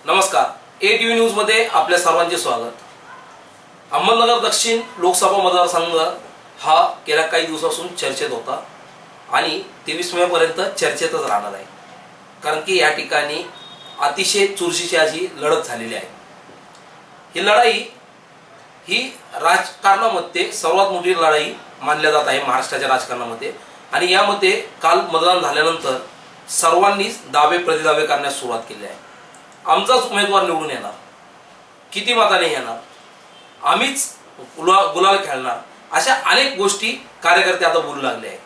नमस्कार, ATV news मध्ये आपल्या सर्वांचे स्वागत. अहमदनगर दक्षिण लोकसभा मतदारसंघ हा गेल्या काही दिवसापासून चर्चेत होता आणि 23 मे पर्यंत चर्चेतच राहणार आहे. कारण की या ठिकाणी अतिशय चुरशीची अशी लढत झालेली आहे. ही लढाई ही राजकारणामध्ये सर्वात मोठी लढाई मानल्या जात आहे महाराष्ट्राच्या राजकारणामध्ये. आणि यामध्ये काल मतदान झाल्यानंतर सर्वांनीच दावे प्रतिदावे करण्यास सुरुवात केली आहे. आमचाच उमेदवार निवडून येणार, किती मताने येणार, आम्हीच गुलाल खेळणार, अशा अनेक गोष्टी कार्यकर्ते आता बोलू लागले आहेत.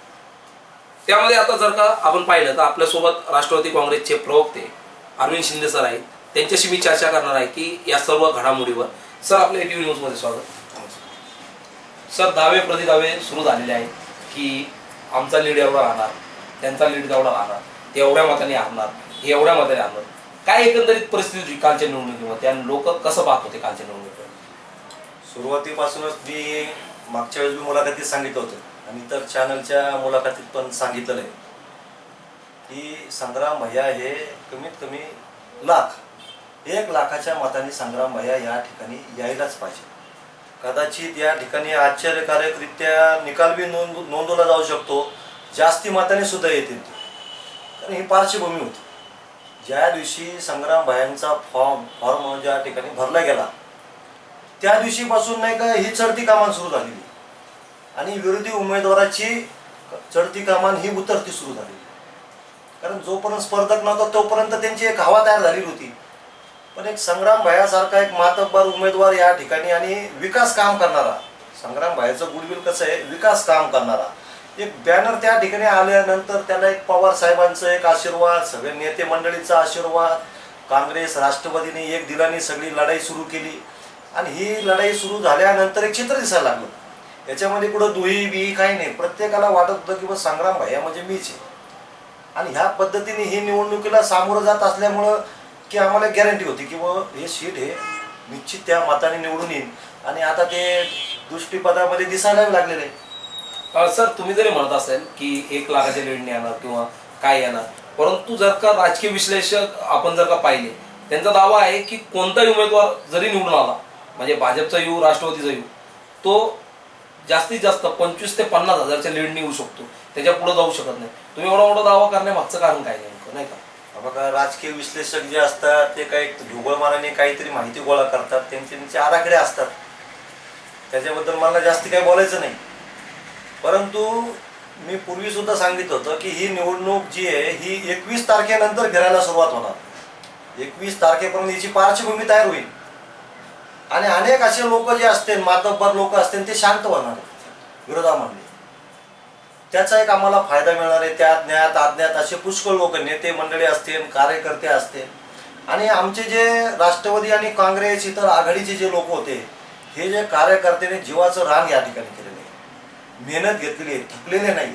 त्यामध्ये आता जर का आपण पाहिलं तर आपल्यासोबत राष्ट्रवादी काँग्रेसचे प्रवक्ते अरविंद शिंदे सर आहेत. त्यांच्याशी मी चर्चा करणार आहे की या सर्व घडामोडीवर. सर, आपल्या ATV न्यूज मध्ये स्वागत. सर, दावे प्रतिदावे सुरू झालेले आहेत की आमचा लीड एवढा राहणार, त्यांचा लीड तेवढा राहणार, ते एवढ्या मताने हारणार, हे एवढ्या मताने हारणार. काय एकंदरीत परिस्थिती होती कालच्या निवडणुकीमध्ये आणि लोक कसं पाहत होते कालच्या निवडणुकीमध्ये? सुरुवातीपासूनच मी मागच्या वेळेस मुलाखतीत सांगितलं होतं आणि इतर चॅनलच्या मुलाखतीत पण सांगितलं आहे की संग्राम भैया हे कमीत कमी 1 लाखाच्या मतांनी संग्राम भैया या ठिकाणी यायलाच पाहिजे. कदाचित या ठिकाणी आश्चर्यकारकरित्या निकाल बी नोंदवला जाऊ शकतो, जास्ती मताने सुद्धा येतील ते. कारण ही पार्श्वभूमी होती. ज्या दिवशी संग्राम भैयांचा फॉर्म ज्या ठिकाणी भरला गेला त्या दिवशीपासून नाही का ही चढती कामान सुरू झालेली आणि विरोधी उमेदवाराची चढती कामान ही उतरती सुरू झालेली. कारण जोपर्यंत स्पर्धक नव्हता तोपर्यंत त्यांची एक हवा तयार झालेली होती. पण एक संग्राम भैयासारखा एक मातब्बर उमेदवार या ठिकाणी आणि विकास काम करणारा, संग्राम भैयाचं गुडविल कसं आहे, विकास काम करणारा एक बॅनर त्या ठिकाणी आल्यानंतर त्याला एक पवार साहेबांचं एक आशीर्वाद, सगळे नेते मंडळीचा आशीर्वाद, काँग्रेस राष्ट्रवादीने एक दिलाने सगळी लढाई सुरू केली आणि ही लढाई सुरू झाल्यानंतर एक चित्र दिसायला लागलं. याच्यामध्ये कुठं दुही बिही काही नाही. प्रत्येकाला वाटत होतं की बस संग्राम भैया म्हणजे मीच आहे. आणि ह्या पद्धतीने ही निवडणुकीला सामोरं जात असल्यामुळं की आम्हाला गॅरंटी होती की व हे सीट हे निश्चित त्या मताने निवडून येईल आणि आता ते दृष्टीपथामध्ये दिसायला लागलेले आहे. सर, तुम्ही जरी म्हणत असेल की 1 लाखाच्या लीडने येणार किंवा काय येणार, परंतु जर का राजकीय विश्लेषक आपण जर का पाहिले, त्यांचा दावा आहे की कोणताही उमेदवार जरी निवडून आला, म्हणजे भाजपचा येऊ राष्ट्रवादीचा येऊ, तो जास्तीत जास्त 25 ते 50 हजारच्या लीडने येऊ शकतो, त्याच्या पुढे जाऊ शकत नाही. तुम्ही एवढा मोठा दावा करण्यामागचं कारण काय नेमकं, नाही का? बघा, राजकीय विश्लेषक जे असतात ते काही ढोबळमानाने काहीतरी माहिती गोळा करतात, त्यांचे आराखडे असतात. त्याच्याबद्दल मला जास्ती काही बोलायचं नाही. परंतु मी पूर्वी सुद्धा सांगितलं होतं की ही निवडणूक जी आहे ही 21 तारखेनंतर फिरायला सुरुवात होणार. 21 तारखेपर्यंत याची पार्श्वभूमी तयार होईल आणि अनेक असे लोक जे असतील, मातब्बर लोक असतील, ते शांत होणार विरोधामध्ये. त्याचा एक आम्हाला फायदा मिळणार आहे. त्या ज्ञात अज्ञात असे पुष्कळ लोक, नेते मंडळी असतील, कार्यकर्ते असतील आणि आमचे जे राष्ट्रवादी आणि काँग्रेस इतर आघाडीचे जे लोक होते, हे जे कार्यकर्त्याने जीवाचं रान या ठिकाणी केलेलं आहे, मेहनत घेतलेली आहे, थकलेले नाही.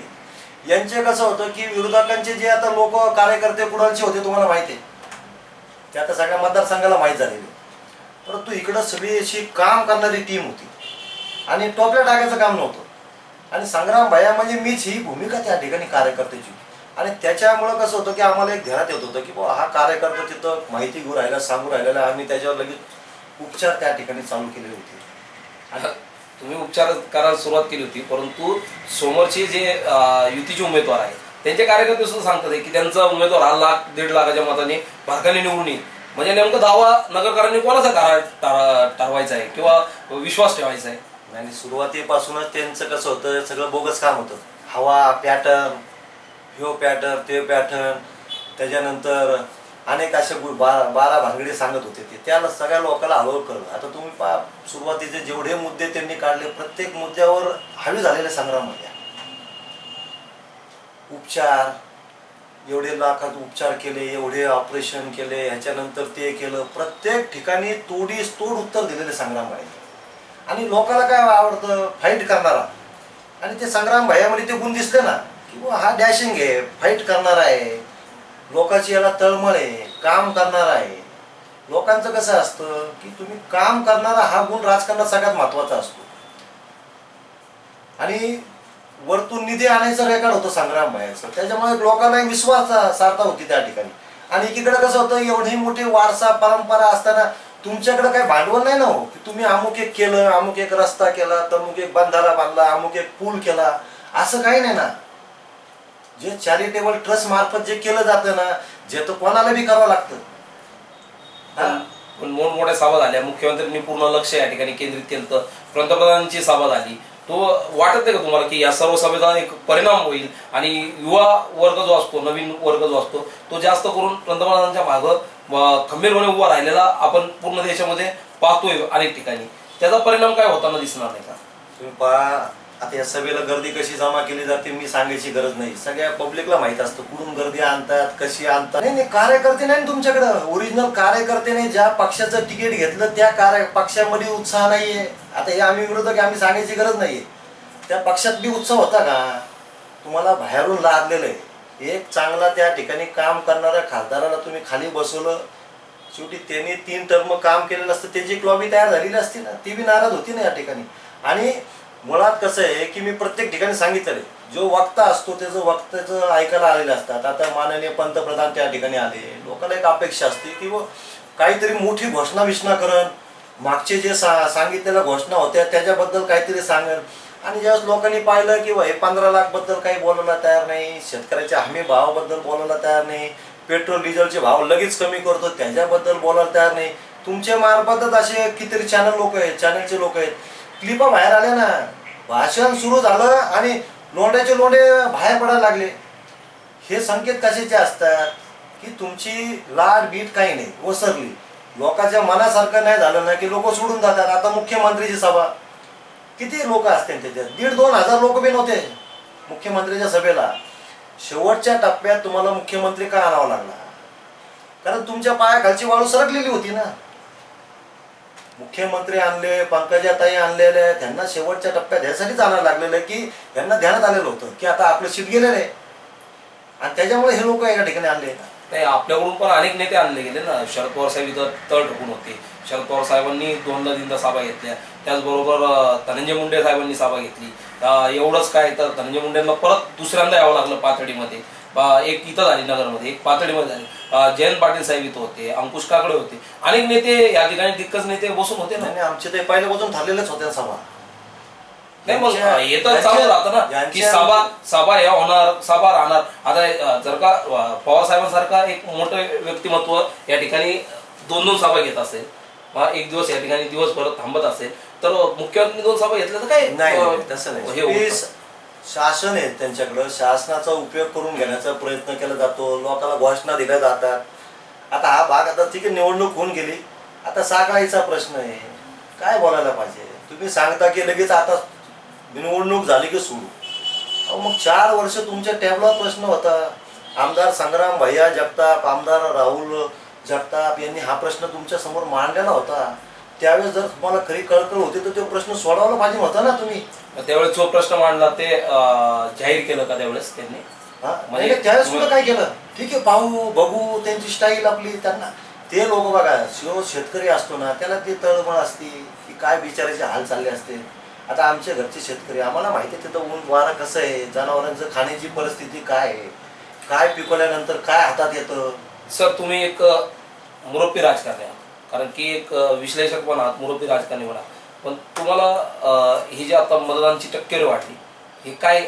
यांचे कसं होतं की विरोधकांचे जे आता लोक कार्यकर्ते कुणालचे होते तुम्हाला माहिती आहे, ते आता सगळ्या मतदारसंघाला माहीत झालेले. परंतु इकडं सगळी अशी काम करणारी टीम होती आणि टोपल्या टाकायचं काम नव्हतं. आणि संग्राम भैया म्हणजे मीच ही भूमिका त्या ठिकाणी कार्यकर्त्याची. आणि त्याच्यामुळं कसं होतं की आम्हाला एक ध्यानात येत होतं की बाबा हा कार्यकर्ता तिथं माहिती घेऊन राहिला, सांगू राहिलेला, आम्ही त्याच्यावर लगेच उपचार त्या ठिकाणी चालू केलेले होते. आणि तुम्ही उपचार करायला सुरुवात केली होती, परंतु समोरचे जे युतीचे उमेदवार आहेत त्यांचे कार्यकर्ते सुद्धा सांगतात की त्यांचा उमेदवार 1 लाख 1.5 लाखाच्या मताने भारकाने निवडून येईल. म्हणजे नेमकं दावा नगरकरांनी कोणाचा ठरवायचा आहे किंवा विश्वास ठेवायचा आहे? आणि सुरुवातीपासूनच त्यांचं कसं होतं, सगळं बोगस काम होतं. हवा, पॅटर्न, ह्यो पॅटर्न, ते पॅटर्न, त्याच्यानंतर अनेक असे 12 भानगडी सांगत होते. ते त्याला सगळ्या लोकांना हळूहळू कळलं. आता तुम्ही पहा, सुरुवातीचे जेवढे मुद्दे त्यांनी काढले, प्रत्येक मुद्द्यावर हवी झालेले संग्राममध्ये उपचार, एवढे लाखात उपचार केले, एवढे ऑपरेशन केले, ह्याच्यानंतर ते केलं, प्रत्येक ठिकाणी तोडीस तोड उत्तर दिलेले संग्राम आहे. आणि लोकांना काय आवडतं, फाईट करणारा. आणि ते संग्राम भैयामध्ये ते गुण दिसले ना की हा डॅशिंग आहे, फाईट करणारा आहे, लोकांची याला तळमळ आहे, काम करणारा आहे. लोकांचं कसं असतं की तुम्ही काम करणारा हा गुण राजकारणात सगळ्यात महत्वाचा असतो. आणि वरतून निधी आणायचं रेकॉर्ड होतं संग्राम भैयाचं. त्याच्यामुळे लोकांना विश्वास सार्था होती त्या ठिकाणी. आणि एकीकडे कसं होतं, एवढी मोठी वारसा परंपरा असताना तुमच्याकडे काही भांडवल नाही ना हो, की तुम्ही अमुक एक केलं, अमुक एक रस्ता केला, तमुक एक बंधारा बांधला, अमुक एक पूल केला, असं काही नाही ना. जे चॅरिटेबल ट्रस्ट मार्फत जे केलं जातं ना, जे तर कोणाला बी करावं लागतं. पण मोठमोठ्या सभा झाल्या, मुख्यमंत्र्यांनी पूर्ण लक्ष या ठिकाणी केंद्रित केलं, तर पंतप्रधानांची सभा झाली. तो वाटत नाही का तुम्हाला की या सर्व सभेचा एक परिणाम होईल आणि युवा वर्ग जो असतो, नवीन वर्ग जो असतो, तो जास्त करून पंतप्रधानांच्या मागं खंबीरपणे उभा राहिलेला आपण पूर्ण देशामध्ये पाहतोय अनेक ठिकाणी. त्याचा परिणाम काय होताना दिसणार नाही का? तुम्ही पहा, आता या सभेला गर्दी कशी जमा केली जाते मी सांगायची गरज नाही, सगळ्या पब्लिकला माहित असतं कुठून गर्दी आणतात, कशी आणतात. नाही, कार्यकर्ते नाही तुमच्याकडं, ओरिजिनल कार्यकर्ते नाही. ज्या पक्षाचं तिकीट घेतलं त्या पक्षामध्ये उत्साह नाहीये. आता हे आम्ही विरोधक, आम्ही सांगायची गरज नाहीये. त्या पक्षात बी उत्साह होता का? तुम्हाला बाहेरून लादलेलं आहे. एक चांगला त्या ठिकाणी काम करणाऱ्या खासदाराला तुम्ही खाली बसवलं, शेवटी त्यांनी 3 टर्म काम केलेलं असतं, त्याची एक लॉबी तयार झालेली असती ना, ती बी नाराज होती ना या ठिकाणी. आणि मुळात कसं आहे की मी प्रत्येक ठिकाणी सांगितलं, जो वक्ता असतो त्याचं वक्त्याचं ऐकायला आलेले असतात. आता माननीय पंतप्रधान त्या ठिकाणी आले, लोकांना एक अपेक्षा असते की काहीतरी मोठी घोषणा करण, मागचे जे सांगितलेल्या घोषणा होत्या त्याच्याबद्दल काहीतरी सांगेल. आणि ज्यावेळेस लोकांनी पाहिलं की हे 15 लाख बद्दल काही बोलायला तयार नाही, शेतकऱ्याच्या हमी भावाबद्दल बोलायला तयार नाही, पेट्रोल डिझेलचे भाव लगेच कमी करतो त्याच्याबद्दल बोलायला तयार नाही. तुमच्या मार्फतच असे कितीतरी चॅनलचे लोक आहेत, क्लिपा बाहेर आल्या ना, भाषण सुरू झालं आणि लोंड्याचे लोंडे बाहेर पडायला लागले. हे संकेत कशाचे असतात की तुमची लाड बीट काही नाही, ओसरली, लोकांच्या मनासारखं नाही झालं ना की लोक सोडून जातात. आता मुख्यमंत्रीची सभा, किती लोक असते त्याच्यात, 1,500-2,000 हजार लोक बी नव्हते मुख्यमंत्रीच्या सभेला. शेवटच्या टप्प्यात तुम्हाला मुख्यमंत्री का आणावा लागला? कारण तुमच्या पायाखालची वाळू सरकलेली होती ना. मुख्यमंत्री आणले, पंकजाताई आणलेले, त्यांना शेवटच्या टप्प्यात ह्यासाठीच आणायला लागलेलं की यांना ध्यानात आलेलं होतं की आता आपलं शीट गेलेलं आहे आणि त्याच्यामुळे हे लोक एका ठिकाणी आणले. नाही, आपल्याकडून पण अनेक नेते आणले गेले ना. शरद पवार साहेब इथं तळ ठोकून होते. शरद पवार साहेबांनी 2दा सभा घेतल्या. त्याचबरोबर धनंजय मुंडे साहेबांनी सभा घेतली. एवढंच काय तर धनंजय मुंडेंना परत दुसऱ्यांदा यावं लागलं पाथर्डीमध्ये. एक इथं झाली नगरमध्ये, एक पाथर्डीमध्ये झाली. जयंत पाटील साहेब इथं होते, अंकुश काकडे होते, अनेक नेते या ठिकाणी दिग्गज नेते बसून होते ना. आमचे ते पहिल्यापासून ठरलेलेच होत्या सभा. नाही, मग हे तर चालू राहतं ना की सभा या होणार, सभा राहणार. आता जर का पवार साहेबांसारखा एक मोठं व्यक्तिमत्व या ठिकाणी 2 सभा घेत असेल, एक दिवस या ठिकाणी दिवसभर थांबत असेल, तर मुख्यमंत्री 2 सभा घेतल्या तर काय? नाही, तसं नाही. शासन आहे त्यांच्याकडं, शासनाचा उपयोग करून घेण्याचा प्रयत्न केला जातो, लोकांना घोषणा दिल्या जातात. आता हा भाग, आता ठीक आहे निवडणूक होऊन गेली, आता साखळाईचा प्रश्न आहे, काय बोलायला पाहिजे. तुम्ही सांगता की लगेच आता निवडणूक झाली की सुरू. अहो मग 4 वर्ष तुमच्या टेबलावर प्रश्न होता. आमदार संग्राम भैया जगताप, आमदार राहुल जगताप यांनी हा प्रश्न तुमच्या समोर मांडलेला होता. त्यावेळेस जर तुम्हाला खरी कळकळ होती तर तो प्रश्न सोडवला पाहिजे होता ना तुम्ही. त्यावेळेस जो प्रश्न मांडला ते जाहीर केलं का त्यावेळेस त्यांनी? म्हणजे त्यावेळेस सुद्धा काय केलं, ठीक आहे पाहू बघू त्यांची स्टाईल आपली. त्यांना ते लोक बघा, शेतकरी असतो ना त्याला ती तळमळ असते की काय बिचाराचे हाल चालले असते. आता आमच्या घरचे शेतकरी, आम्हाला माहिती आहे तिथं ऊन वारा कसं आहे, जनावरांचं खाण्याची परिस्थिती काय आहे, काय पिकवल्यानंतर काय हातात येतं. सर, तुम्ही एक मुरब्बी राजकारणी आहात, कारण की एक विश्लेषक पण आहात, मुरब्बी राजकारणी पण आहात. पण तुम्हाला ही जी आता मतदानाची टक्केवारी वाढली, हे काय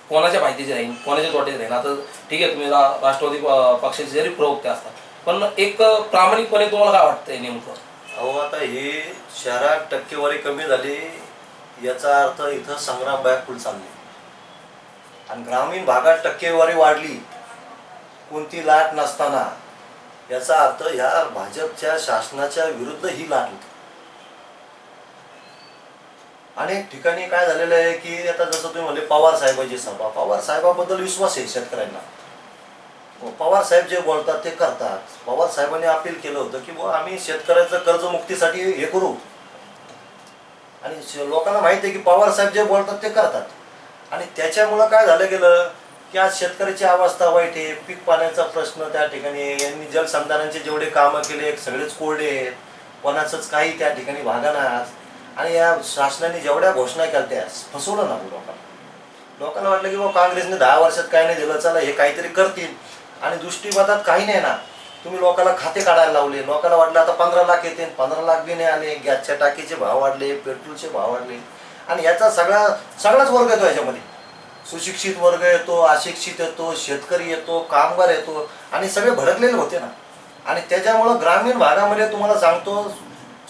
कोणाच्या माहितीचे राहील, कोणाच्या तोट्याचे राहील? आता ठीक आहे, तुम्ही राष्ट्रवादी पक्षाचे जरी प्रवक्ते असतात, पण एक प्रामाणिकपणे तुम्हाला काय वाटतंय नेमकं? अहो आता ही शहरात टक्केवारी कमी झाली याचा अर्थ इथं संग्राम बॅकफुल चालले, आणि ग्रामीण भागात टक्केवारी वाढली कोणती लाट नसताना, याचा अर्थ ह्या भाजपच्या शासनाच्या विरुद्ध ही लाट होती. अनेक ठिकाणी काय झालेलं आहे की आता जसं तुम्ही म्हणले पवार साहेबांची सभा, पवार साहेबाबद्दल विश्वास आहे शेतकऱ्यांना. पवार साहेब जे बोलतात ते करतात. पवार साहेबांनी अपील केलं होतं की आम्ही शेतकऱ्याचं कर्जमुक्तीसाठी हे करू, आणि लोकांना माहिती आहे की पवार साहेब जे बोलतात ते करतात. आणि त्याच्यामुळं काय झालं गेलं की आज शेतकऱ्याची अवस्था वाईट आहे. पीक पाण्याचा प्रश्न त्या ठिकाणी, यांनी जलसंधारणाचे जेवढे कामं केले सगळेच कोरडे आहेत, कोणाचंच काही त्या ठिकाणी भागना. आणि या शासनाने जेवढ्या घोषणा केल्या त्या फसवलं ना लोकांना वाटलं की काँग्रेसने 10 वर्षात काय नाही दिलं, चला हे काहीतरी करतील. आणि दृष्टीपातात काही नाही ना. तुम्ही लोकांना खाते काढायला लावले. लोकांना वाटलं आता 15 लाख येते, 15 लाख बी नाही आले. गॅसच्या टाकीचे भाव वाढले, पेट्रोलचे भाव वाढले. आणि याचा सगळाच वर्ग येतो याच्यामध्ये. सुशिक्षित वर्ग येतो, अशिक्षित येतो, शेतकरी येतो, कामगार येतो आणि सगळे भडकलेले होते ना. आणि त्याच्यामुळं ग्रामीण भागामध्ये तुम्हाला सांगतो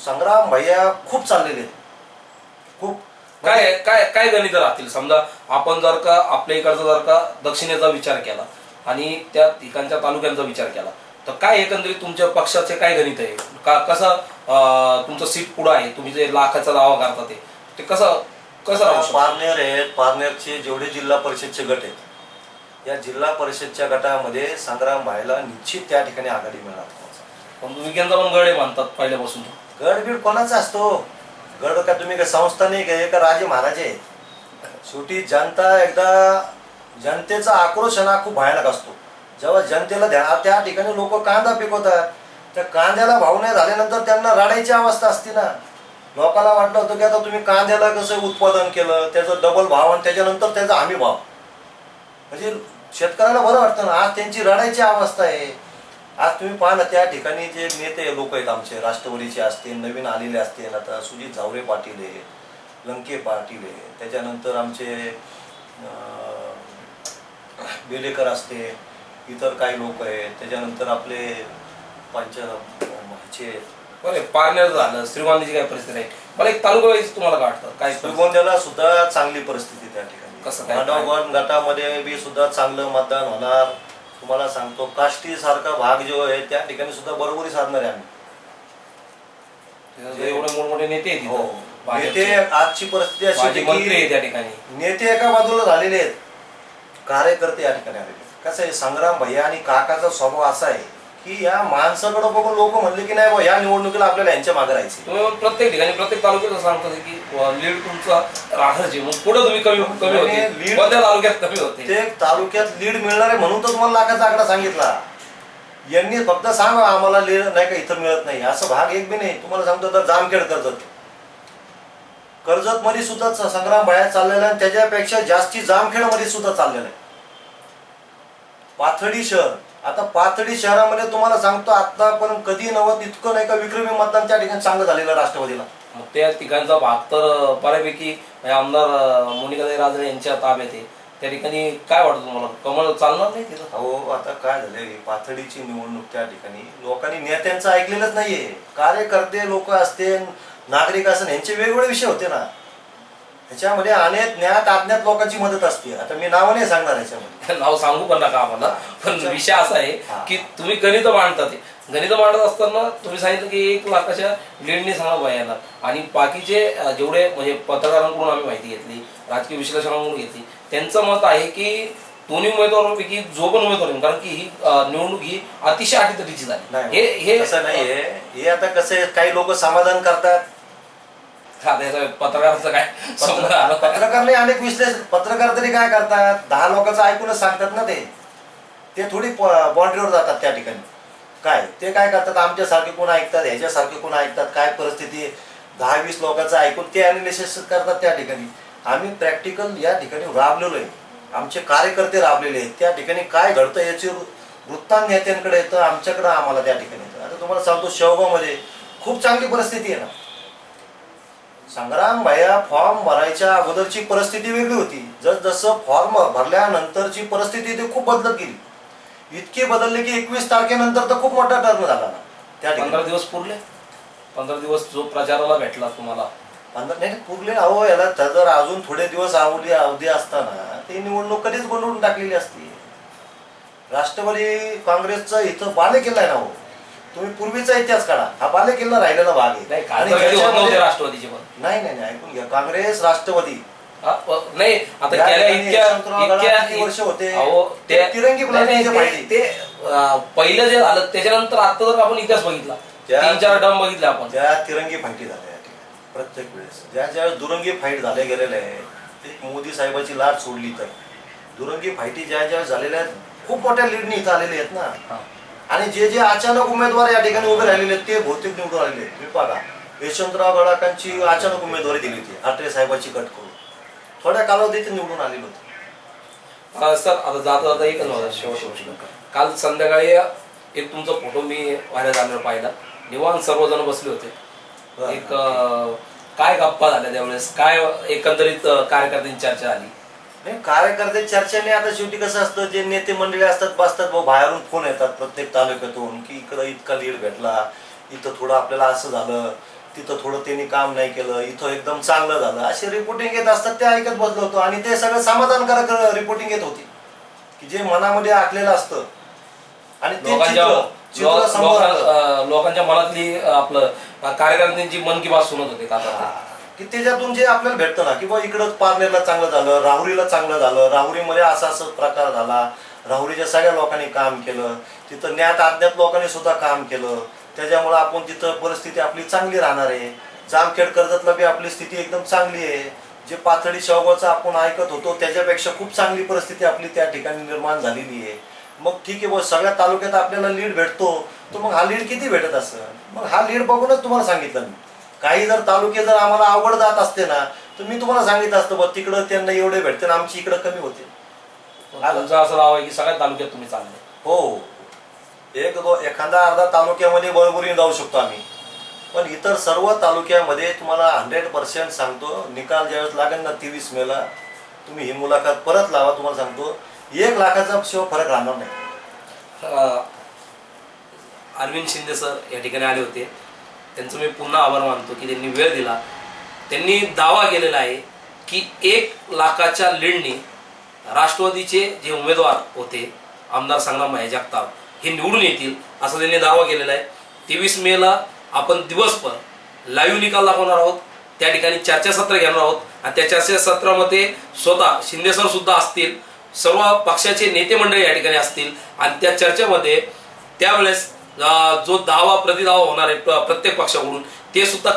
संग्राम भैया खूप चाललेले आहेत. खूप काय काय काय गणित राहतील? समजा आपण जर का आपल्या इकडचा जर का दक्षिणेचा विचार केला आणि त्या ठिकाणच्या तालुक्यांचा विचार केला तर काय एकंदरीत तुमच्या पक्षाचे काय गणित आहे? कसं तुमचं सीट पुढं आहे? तुम्ही जे लाखाचा दावा करता ते कसं राहू शकतं? पारनेर आहेत. पारनेरचे जेवढे जिल्हा परिषदचे गट आहेत, या जिल्हा परिषदच्या गटामध्ये संग्राम भाईला निश्चित त्या ठिकाणी आघाडी मिळणार. पण विकेंद्र पण गड आहे म्हणतात पहिल्यापासून. गडबीड कोणाचा असतो? गड का तुम्ही काय संस्था नाही काय का राजे महाराजे आहेत? शेवटी जनता एकदा जनतेचा आक्रोश हा खूप भयानक असतो. जेव्हा जनतेला त्या ठिकाणी लोक कांदा पिकवतात, त्या कांद्याला भाव नाही झाल्यानंतर त्यांना रडायची अवस्था असते ना. लोकांना वाटलं होतं की आता तुम्ही कांद्याला कसं उत्पादन केलं, त्याचं डबल भाव आणि त्याच्यानंतर त्याचा हमी भाव, म्हणजे शेतकऱ्याला बरं वाटतं ना. आज त्यांची रडायची अवस्था आहे. आज तुम्ही पाहा ना त्या ठिकाणी जे नेते लोक आहेत आमचे, राष्ट्रवादीचे असतील, नवीन आलेले असतील, आता सुजित झावरे पाटील आहे, लंके पाटील आहे, त्याच्यानंतर आमचे बेलेकर असते, इतर काही लोक आहेत, त्याच्यानंतर आपले बरं, पारनेर झालं, श्रीगोंद्याची काय परिस्थिती आहे? मला एक तालुका वाईज तुम्हाला काय वाटतं? काय श्रीगोंद्याला सुद्धा चांगली परिस्थिती त्या ठिकाणी. कसं काय? मांडवगड गटामध्ये बी सुद्धा चांगलं मतदान होणार. तुम्हाला सांगतो काष्टी सारखा भाग जो आहे त्या ठिकाणी सुद्धा बरोबरी साधणार आहे आम्ही. एवढे मोठमोठे नेते आहेत हो, तिथं. नेते आजची परिस्थिती अशी माजी होती मंत्री आहे की त्या ठिकाणी. नेते एका बाजूला झालेले आहेत, कार्यकर्ते या ठिकाणी आलेले आहेत. कसं आहे, संग्राम भैया आणि काकाचा स्वभाव असा आहे की या माणसाकडे बघून लोक म्हणले की नाही बा या निवडणुकीला आपल्याला यांच्या मागे राहायचे. तुम्ही प्रत्येक ठिकाणी प्रत्येक तालुक्यात सांगता की लीड तुमचा राहण्याचे, मग पुढे तुम्ही कमी होते, कोणत्या तालुक्यात कमी होते? ते तालुक्यात लीड मिळणार आहे म्हणून तर तुम्हाला लाखाचा आकडा सांगितला. यांनी फक्त सांगा आम्हाला लीड नाही का इथं मिळत नाही, असं भाग एक बी नाही. तुम्हाला सांगतो तर जामखेड कर्जत मध्ये सुद्धा संग्राम भैया चाललेला आहे, त्याच्यापेक्षा जास्ती जामखेड मध्ये सुद्धा चाललेला आहे. पाथर्डी शहर, आता पाथर्डी शहरामध्ये तुम्हाला सांगतो आतापर्यंत कधी नव्हतं इतकं नाही का विक्रमी मतदान त्या ठिकाणी चांगलं झालेलं राष्ट्रवादीला. मग त्या ठिकाणचा भाग तर बऱ्यापैकी आमदार मोनिकाताई राजळे यांच्या ताब्यात आहे. त्या ठिकाणी काय वाटतं तुम्हाला, कमळ चालणार नाही तिथं? हो, आता काय झालंय, पाथर्डीची निवडणूक त्या ठिकाणी लोकांनी नेत्यांचं ऐकलेलंच नाहीये. कार्यकर्ते लोक असते, नागरिक असते, यांचे वेगवेगळे विषय होते ना. ह्याच्यामध्ये अनेक ज्ञात अज्ञात लोकांची मदत असते. आता मी नाव नाही सांगणार ह्याच्यामध्ये, नाव सांगू पण नका आम्हाला. पण विषय असा आहे की तुम्ही गणित मांडता, ते गणित मांडत असताना तुम्ही सांगितलं की 1 लाखाच्या लीडने सांगा भैयाला, आणि बाकीचे जेवढे म्हणजे पत्रकारांकडून आम्ही माहिती घेतली, राजकीय विश्लेषकांकडून घेतली, त्यांचं मत आहे की दोन्ही उमेदवारांपैकी जो पण उमेदवार आहे, कारण की ही निवडणूक ही अतिशय अटीतटीची झाली. हे असं नाहीये. हे आता कसं आहे, काही लोक समाधान करतात. पत्रकारांचं काय पत्रकार नाही, अनेक विश्लेषक पत्रकार तरी काय करतात, 10 लोकांचं ऐकूनच सांगतात ना. ते थोडी बाउंड्रीवर जातात त्या ठिकाणी. ते काय करतात, आमच्यासारखे कोण ऐकतात, ह्याच्यासारखे कोण ऐकतात, काय परिस्थिती 10-20 लोकांचं ऐकून ते अनालिसिस करतात त्या ठिकाणी. आम्ही प्रॅक्टिकल या ठिकाणी राबलेलो आहे, आमचे कार्यकर्ते राबलेले आहेत. त्या ठिकाणी काय घडतं याची वृत्तांत नेत्यांकडे येतं, आमच्याकडे आम्हाला त्या ठिकाणी येतं. आता तुम्हाला सांगतो शेवगावमध्ये खूप चांगली परिस्थिती आहे ना. संग्राम भैया फॉर्म भरायच्या अगोदरची परिस्थिती वेगळी होती. जसं फॉर्म भरल्यानंतरची परिस्थिती ती खूप बदलत गेली. इतकी बदलली की 21 तारखेनंतर तर खूप मोठा टर्न झाला ना त्या ठिकाणी. 15 दिवस पुरले. 15 दिवस जो प्रचाराला भेटला तुम्हाला, 15 नाही पुरले. अहो याला जर अजून थोडे दिवस अवधी असताना ते निवडणूक कधीच गोंधळून टाकलेली असती. राष्ट्रवादी काँग्रेसचा इथं बालेकिल्ला आहे ना. हो, तुम्ही पूर्वीचा इतिहास काढा, हा बालेकिल्ला राहिलेला भाग आहे. राष्ट्रवादीचे पण नाही ऐकून घ्या, काँग्रेस राष्ट्रवादी नाही आता गेल्या इतक्या वर्ष होते तिरंगी ते पहिलं जे झालं त्याच्यानंतर आता जर आपण इतिहास बघितला, 3-4 टर्म बघितले आपण, ज्या तिरंगी फाईटी झाल्या प्रत्येक वेळेस, ज्या दुरंगी फाईट झाल्या गेलेल्या आहेत, ते मोदी साहेबाची लाट सोडली तर दुरंगी फाईटी ज्या झालेल्या आहेत खूप मोठ्या लीडनी इथं आलेले आहेत ना. आणि जे अचानक उमेदवार या ठिकाणी उभे राहिलेले आहेत ते बहुतेक निवडून आलेले आहेत. मी बघा, यशवंतराव गडाखांची अचानक उमेदवारी दिली होती, ठाकरे साहेबाची कट करून, थोड्या कालावधीत निवडून आलेले होते. सर आता जाता एकच शेवट, काल संध्याकाळी एक तुमचा फोटो मी व्हायरल झालेला पाहिला. निवांत सर्वजण बसले होते. एक काय गप्पा झाल्या त्यावेळेस, काय एकंदरीत कार्यकर्त्यांची चर्चा आली? नाही, कार्यकर्ते चर्चेने आता शेवटी कसं असतं, जे नेते मंडळी असतात बसतात, बाहेरून फोन येतात प्रत्येक तालुक्यातून की इकडं इतका लीड भेटला, इथं थोडं आपल्याला असं झालं, तिथं थोडं त्यांनी काम नाही केलं, इथं एकदम चांगलं झालं, असे रिपोर्टिंग येत असतात. ते ऐकत बसलो होतो आणि ते सगळं समाधानकारक रिपोर्टिंग येत होती की जे मनामध्ये आखलेलं असतं आणि ते लोकांच्या मनातली आपलं कार्यकर्त्यांची मन की बात सुनत होते का की त्याच्यातून जे आपल्याला भेटतं ना की बा इकडं पारनेरला चांगलं झालं, राहुरीला चांगलं झालं, राहुरीमध्ये असा असा प्रकार झाला, राहुरीच्या सगळ्या लोकांनी काम केलं, तिथं ज्ञात अज्ञात लोकांनी सुद्धा काम केलं, त्याच्यामुळं आपण तिथं परिस्थिती आपली चांगली राहणार आहे. जामखेड कर्जतला बी आपली स्थिती एकदम चांगली आहे. जे पाथर्डी शेवगावचं आपण ऐकत होतो त्याच्यापेक्षा खूप चांगली परिस्थिती आपली त्या ठिकाणी निर्माण झालेली आहे. मग ठीक आहे, सगळ्या तालुक्यात आपल्याला लीड भेटतो, तर मग हा लीड किती भेटत असं, मग हा लीड बघूनच तुम्हाला सांगितलं मी. काही जर तालुके जर आम्हाला अवघड जात असते ना तर मी तुम्हाला सांगितलं असतं बघ तिकडं त्यांना एवढे भेटते ना, आमची इकडं कमी होते. तुमचं असं नाव आहे की सगळ्या तालुक्यात तुम्ही चालले? हो, एखादा अर्धा तालुक्यामध्ये बळबुरीने जाऊ शकतो आम्ही, पण इतर सर्व तालुक्यामध्ये तुम्हाला 100% सांगतो, निकाल ज्यावेळेस लागेल ना 23 मेला, तुम्ही ही मुलाखत परत लावा, तुम्हाला सांगतो 1 लाखाचा शिवाय फरक राहणार नाही. अरविंद शिंदे सर या ठिकाणी आले होते, त्यांचं मी पुन्हा आभार मानतो की त्यांनी वेळ दिला. त्यांनी दावा केलेला आहे की 1 लाखाच्या लीडनी राष्ट्रवादीचे जे उमेदवार होते आमदार संग्राम भैया जगताप हे निवडून येतील असं त्यांनी दावा केलेला आहे. 23 मेला आपण दिवसभर लाईव्ह निकाल दाखवणार आहोत, त्या ठिकाणी चर्चासत्र घेणार आहोत आणि त्या चर्चासत्रामध्ये स्वतः शिंदे सर सुद्धा असतील, सर्व पक्षाचे नेते मंडळी या ठिकाणी असतील आणि त्या चर्चेमध्ये त्यावेळेस जो दावा प्रतिदावा होणार आहे प्रत्येक पक्षाकडून ते सुद्धा